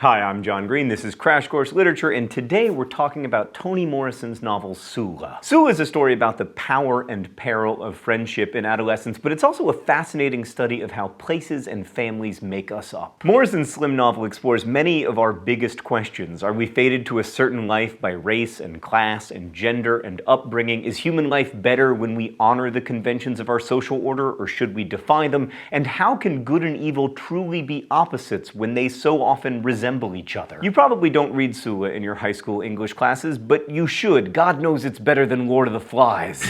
Hi, I'm John Green, this is Crash Course Literature, and today we're talking about Toni Morrison's novel Sula. Sula is a story about the power and peril of friendship in adolescence, but it's also a fascinating study of how places and families make us up. Morrison's slim novel explores many of our biggest questions. Are we fated to a certain life by race and class and gender and upbringing? Is human life better when we honor the conventions of our social order, or should we defy them? And how can good and evil truly be opposites when they so often resemble each other? You probably don't read Sula in your high school English classes, but you should. God knows it's better than Lord of the Flies.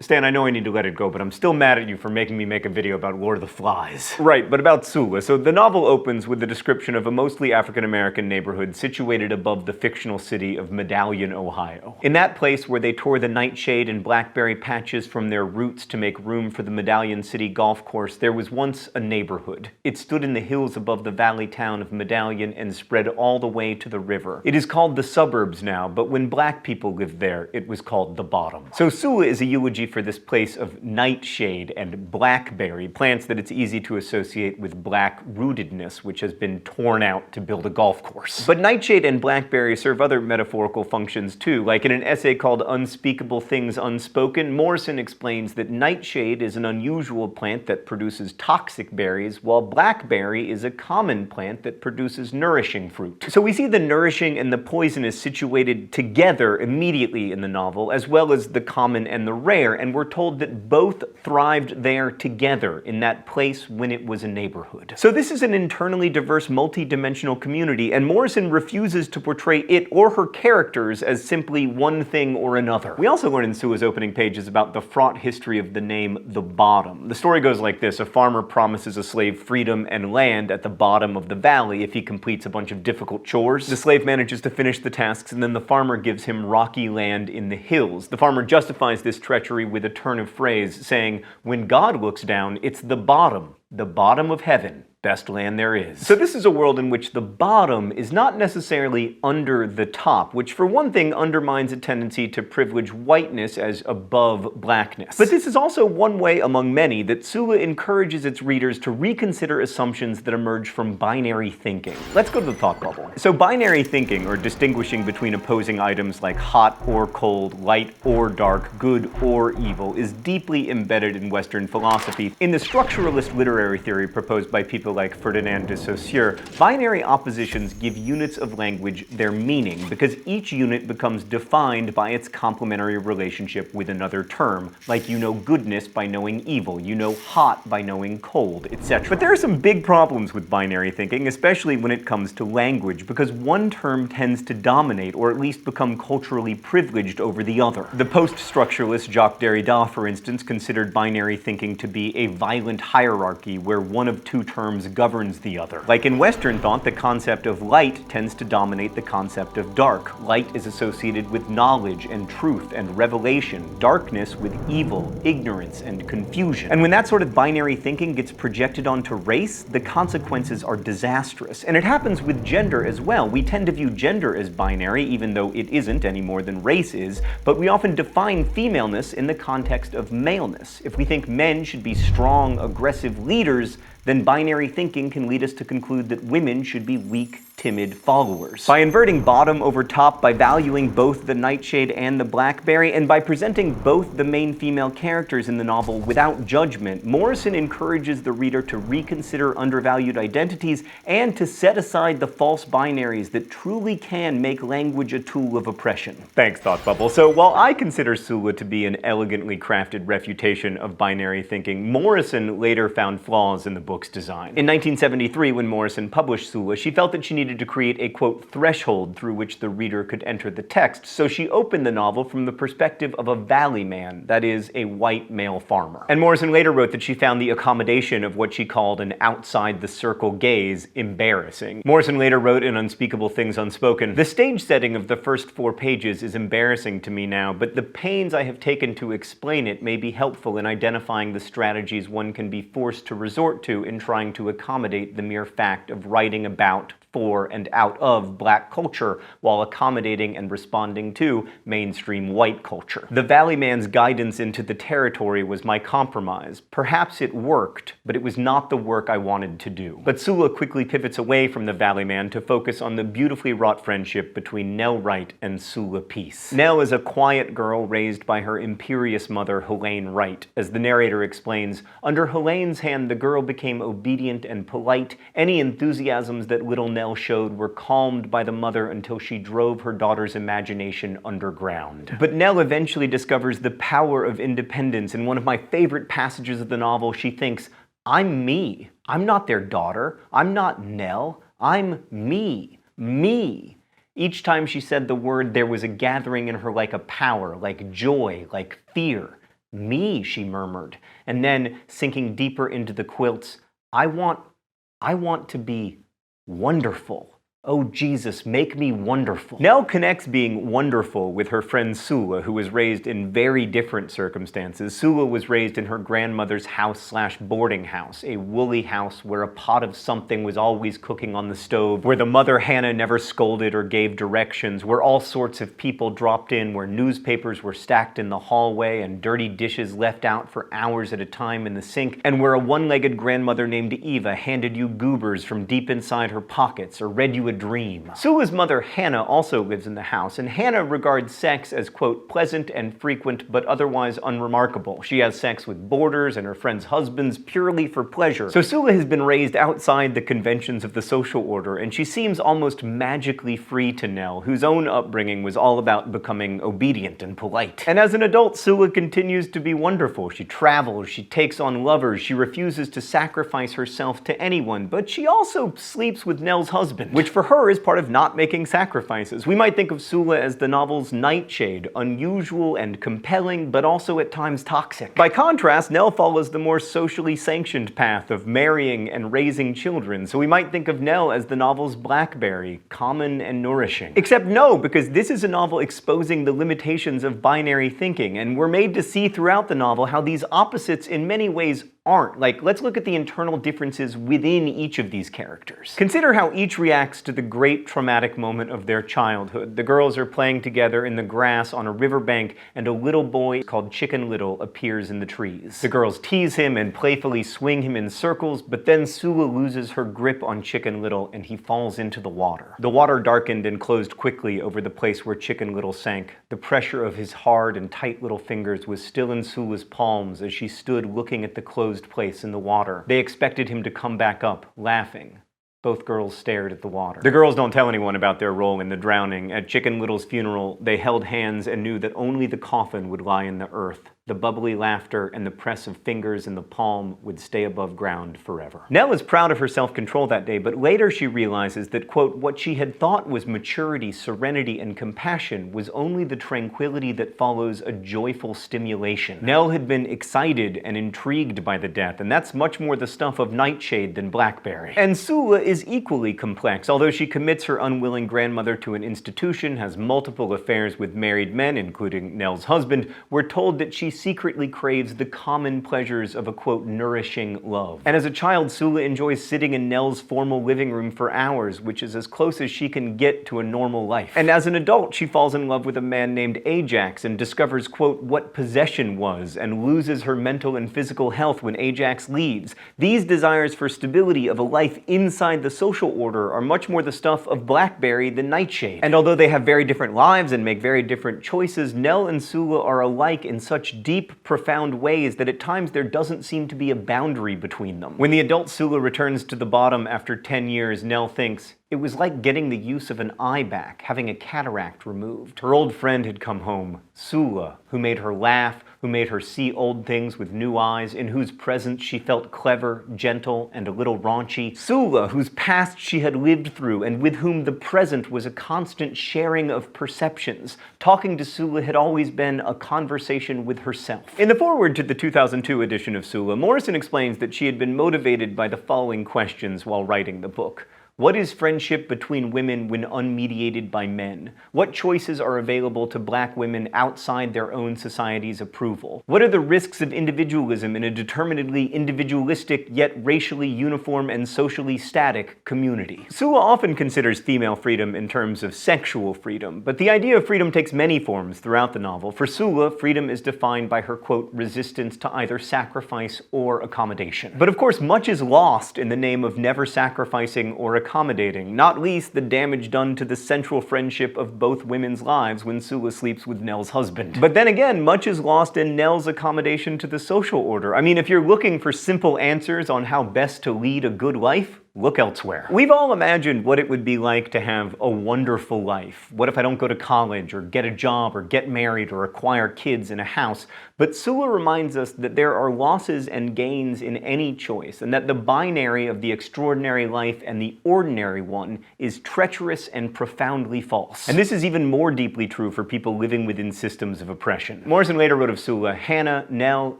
Stan, I know I need to let it go, but I'm still mad at you for making me make a video about Lord of the Flies. Right, but about Sula. So the novel opens with the description of a mostly African-American neighborhood situated above the fictional city of Medallion, Ohio. In that place where they tore the nightshade and blackberry patches from their roots to make room for the Medallion City golf course, there was once a neighborhood. It stood in the hills above the valley town of Medallion and spread all the way to the river. It is called the suburbs now, but when black people lived there, it was called the bottom. So Sula is a eulogy for this place of nightshade and blackberry, plants that it's easy to associate with black rootedness, which has been torn out to build a golf course. But nightshade and blackberry serve other metaphorical functions too. Like in an essay called Unspeakable Things Unspoken, Morrison explains that nightshade is an unusual plant that produces toxic berries, while blackberry is a common plant that produces nourishing fruit. So we see the nourishing and the poisonous situated together immediately in the novel, as well as the common and the rare, and we're told that both thrived there together in that place when it was a neighborhood. So this is an internally diverse, multi-dimensional community, and Morrison refuses to portray it or her characters as simply one thing or another. We also learn in Sula's opening pages about the fraught history of the name The Bottom. The story goes like this: a farmer promises a slave freedom and land at the bottom of the valley if he completes a bunch of difficult chores. The slave manages to finish the tasks, and then the farmer gives him rocky land in the hills. The farmer justifies this treachery with a turn of phrase, saying, "When God looks down, it's the bottom of heaven. Best land there is." So this is a world in which the bottom is not necessarily under the top, which for one thing undermines a tendency to privilege whiteness as above blackness. But this is also one way among many that Sula encourages its readers to reconsider assumptions that emerge from binary thinking. Let's go to the thought bubble. So binary thinking, or distinguishing between opposing items like hot or cold, light or dark, good or evil, is deeply embedded in Western philosophy. In the structuralist literary theory proposed by people like Ferdinand de Saussure, binary oppositions give units of language their meaning, because each unit becomes defined by its complementary relationship with another term. Like, you know goodness by knowing evil, you know hot by knowing cold, etc. But there are some big problems with binary thinking, especially when it comes to language, because one term tends to dominate, or at least become culturally privileged over the other. The post-structuralist Jacques Derrida, for instance, considered binary thinking to be a violent hierarchy where one of two terms governs the other. Like in Western thought, the concept of light tends to dominate the concept of dark. Light is associated with knowledge and truth and revelation, darkness with evil, ignorance, and confusion. And when that sort of binary thinking gets projected onto race, the consequences are disastrous. And it happens with gender as well. We tend to view gender as binary, even though it isn't any more than race is, but we often define femaleness in the context of maleness. If we think men should be strong, aggressive leaders, then binary thinking can lead us to conclude that women should be weak, timid followers. By inverting bottom over top, by valuing both the nightshade and the blackberry, and by presenting both the main female characters in the novel without judgment, Morrison encourages the reader to reconsider undervalued identities and to set aside the false binaries that truly can make language a tool of oppression. Thanks, Thought Bubble. So while I consider Sula to be an elegantly crafted refutation of binary thinking, Morrison later found flaws in the book's design. In 1973, when Morrison published Sula, she felt that she needed to create a, quote, threshold through which the reader could enter the text, so she opened the novel from the perspective of a valley man, that is, a white male farmer. And Morrison later wrote that she found the accommodation of what she called an outside-the-circle gaze embarrassing. Morrison later wrote in Unspeakable Things Unspoken, "The stage setting of the first 4 pages is embarrassing to me now, but the pains I have taken to explain it may be helpful in identifying the strategies one can be forced to resort to in trying to accommodate the mere fact of writing about, for and out of black culture while accommodating and responding to mainstream white culture. The Valley Man's guidance into the territory was my compromise. Perhaps it worked, but it was not the work I wanted to do. But Sula quickly pivots away from the Valley Man to focus on the beautifully wrought friendship between Nell Wright and Sula Peace. Nell is a quiet girl raised by her imperious mother, Helene Wright. As the narrator explains, under Helene's hand the girl became obedient and polite. Any enthusiasms that little Nell showed were calmed by the mother until she drove her daughter's imagination underground. But Nell eventually discovers the power of independence. In one of my favorite passages of the novel, she thinks, "I'm me. I'm not their daughter. I'm not Nell. I'm me. Me." Each time she said the word, there was a gathering in her like a power, like joy, like fear. "Me," she murmured. And then, sinking deeper into the quilts, I want to be wonderful. Oh Jesus, make me wonderful. Nell connects being wonderful with her friend Sula, who was raised in very different circumstances. Sula was raised in her grandmother's house/boarding house, a woolly house where a pot of something was always cooking on the stove, where the mother Hannah never scolded or gave directions, where all sorts of people dropped in, where newspapers were stacked in the hallway and dirty dishes left out for hours at a time in the sink, and where a one-legged grandmother named Eva handed you goobers from deep inside her pockets or read you a dream. Sula's mother, Hannah, also lives in the house, and Hannah regards sex as, quote, pleasant and frequent, but otherwise unremarkable. She has sex with boarders and her friends' husbands purely for pleasure. So Sula has been raised outside the conventions of the social order, and she seems almost magically free to Nell, whose own upbringing was all about becoming obedient and polite. And as an adult, Sula continues to be wonderful. She travels, she takes on lovers, she refuses to sacrifice herself to anyone, but she also sleeps with Nell's husband, which for her is part of not making sacrifices. We might think of Sula as the novel's nightshade, unusual and compelling, but also at times toxic. By contrast, Nell follows the more socially sanctioned path of marrying and raising children, so we might think of Nell as the novel's blackberry, common and nourishing. Except no, because this is a novel exposing the limitations of binary thinking, and we're made to see throughout the novel how these opposites in many ways aren't. Like, let's look at the internal differences within each of these characters. Consider how each reacts to the great traumatic moment of their childhood. The girls are playing together in the grass on a riverbank, and a little boy called Chicken Little appears in the trees. The girls tease him and playfully swing him in circles, but then Sula loses her grip on Chicken Little and he falls into the water. The water darkened and closed quickly over the place where Chicken Little sank. The pressure of his hard and tight little fingers was still in Sula's palms as she stood looking at the closed place in the water. They expected him to come back up, laughing. Both girls stared at the water. The girls don't tell anyone about their role in the drowning. At Chicken Little's funeral, they held hands and knew that only the coffin would lie in the earth. The bubbly laughter and the press of fingers in the palm would stay above ground forever. Nell is proud of her self-control that day, but later she realizes that, quote, what she had thought was maturity, serenity, and compassion was only the tranquility that follows a joyful stimulation. Nell had been excited and intrigued by the death, and that's much more the stuff of Nightshade than Blackberry. And Sula is equally complex. Although she commits her unwilling grandmother to an institution, has multiple affairs with married men, including Nell's husband, we're told that she secretly craves the common pleasures of a, quote, nourishing love. And as a child, Sula enjoys sitting in Nell's formal living room for hours, which is as close as she can get to a normal life. And as an adult, she falls in love with a man named Ajax and discovers, quote, what possession was, and loses her mental and physical health when Ajax leaves. These desires for stability of a life inside the social order are much more the stuff of Blackberry than Nightshade. And although they have very different lives and make very different choices, Nell and Sula are alike in such deep, profound ways that at times there doesn't seem to be a boundary between them. When the adult Sula returns to the bottom after 10 years, Nell thinks, it was like getting the use of an eye back, having a cataract removed. Her old friend had come home, Sula, who made her laugh, who made her see old things with new eyes, in whose presence she felt clever, gentle, and a little raunchy. Sula, whose past she had lived through, and with whom the present was a constant sharing of perceptions. Talking to Sula had always been a conversation with herself. In the foreword to the 2002 edition of Sula, Morrison explains that she had been motivated by the following questions while writing the book. What is friendship between women when unmediated by men? What choices are available to black women outside their own society's approval? What are the risks of individualism in a determinedly individualistic yet racially uniform and socially static community? Sula often considers female freedom in terms of sexual freedom, but the idea of freedom takes many forms throughout the novel. For Sula, freedom is defined by her, quote, resistance to either sacrifice or accommodation. But of course, much is lost in the name of never sacrificing or accommodating, not least the damage done to the central friendship of both women's lives when Sula sleeps with Nell's husband. But then again, much is lost in Nell's accommodation to the social order. I mean, if you're looking for simple answers on how best to lead a good life, look elsewhere. We've all imagined what it would be like to have a wonderful life. What if I don't go to college, or get a job, or get married, or acquire kids and a house? But Sula reminds us that there are losses and gains in any choice, and that the binary of the extraordinary life and the ordinary one is treacherous and profoundly false. And this is even more deeply true for people living within systems of oppression. Morrison later wrote of Sula, Hannah, Nell,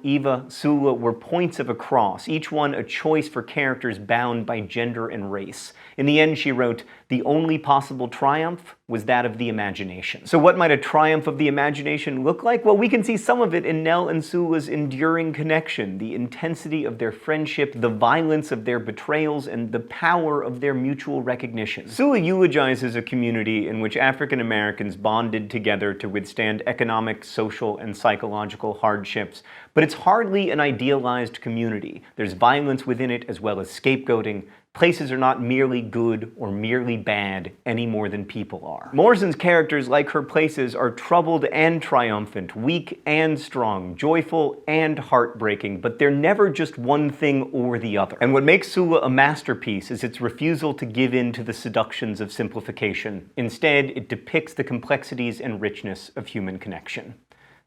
Eva, Sula were points of a cross, each one a choice for characters bound by gender and race. In the end, she wrote, the only possible triumph was that of the imagination. So what might a triumph of the imagination look like? Well, we can see some of it in Nell and Sula's enduring connection, the intensity of their friendship, the violence of their betrayals, and the power of their mutual recognition. Sula eulogizes a community in which African Americans bonded together to withstand economic, social, and psychological hardships, but it's hardly an idealized community. There's violence within it as well as scapegoating. Places are not merely good or merely bad any more than people are. Morrison's characters, like her places, are troubled and triumphant, weak and strong, joyful and heartbreaking, but they're never just one thing or the other. And what makes Sula a masterpiece is its refusal to give in to the seductions of simplification. Instead, it depicts the complexities and richness of human connection.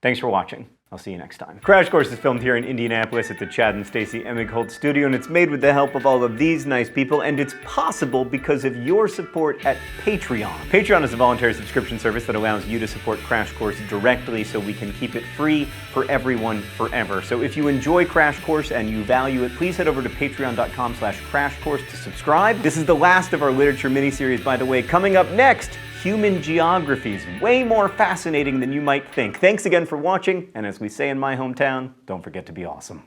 Thanks for watching. I'll see you next time. Crash Course is filmed here in Indianapolis at the Chad and Stacy Emigholt studio, and it's made with the help of all of these nice people, and it's possible because of your support at Patreon. Patreon is a voluntary subscription service that allows you to support Crash Course directly so we can keep it free for everyone forever. So if you enjoy Crash Course and you value it, please head over to patreon.com/crashcourse to subscribe. This is the last of our literature miniseries, by the way. Coming up next, human geographies, way more fascinating than you might think. Thanks again for watching, and as we say in my hometown, don't forget to be awesome.